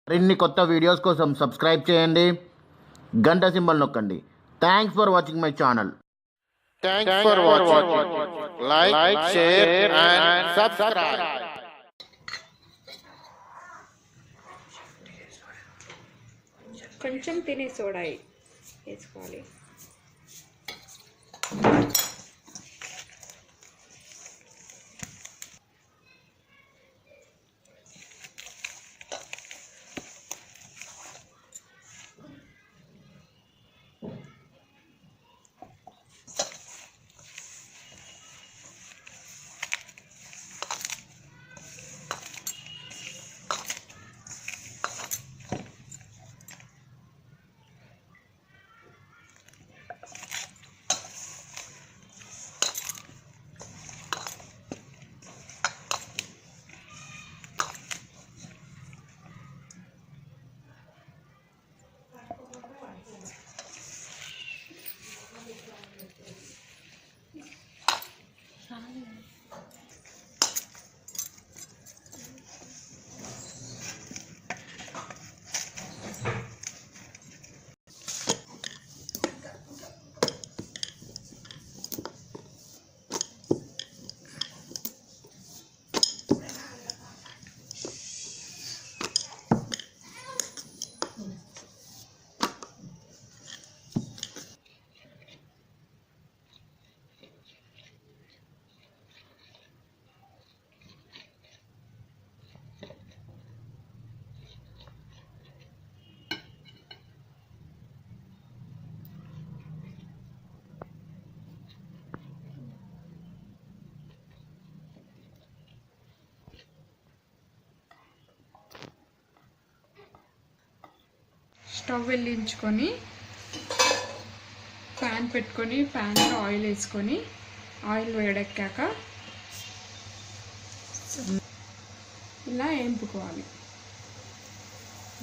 మరిన్ని కొత్త వీడియోస్ కోసం సబ్స్క్రైబ్ చేయండి, గంట సింబల్ నొక్కండి. Thanks for watching my channel. Thanks for watching. Like, share and subscribe. కొంచెం తినే సోడా వేసుకోవాలి. స్టవ్ వెలిగించుకొని ప్యాన్ పెట్టుకొని ప్యాన్లో ఆయిల్ వేసుకొని ఆయిల్ వేడెక్కాక ఇలా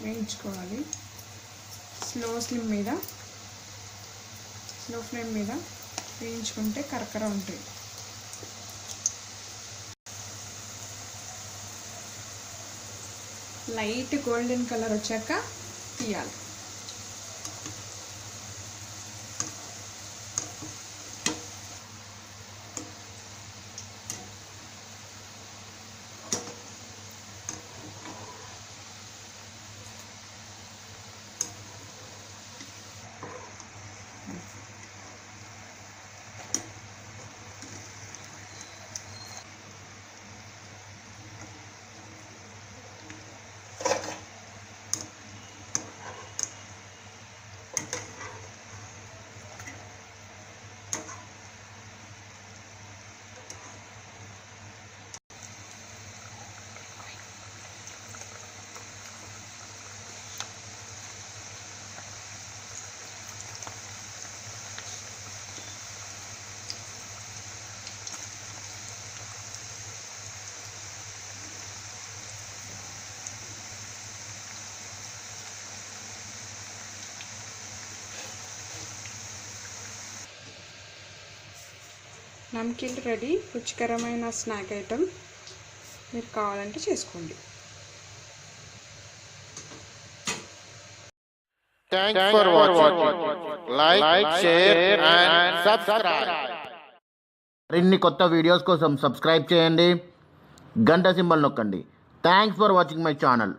వేయించుకోవాలి. స్లో ఫ్లేమ్ మీద వేయించుకుంటే కరకర ఉంటాయి. లైట్ గోల్డెన్ కలర్ వచ్చాక తీయాలి. నమ్కీన్ రెడీ. రుచికరమైన స్నాక్ ఐటెం. మీరు కావాలంటే చేసుకోండి. Thanks for watching. Like, share and subscribe. మరిన్ని కొత్త వీడియోస్ కోసం సబ్స్క్రైబ్ చేయండి, గంట సింబల్ నొక్కండి. Thanks for watching my channel.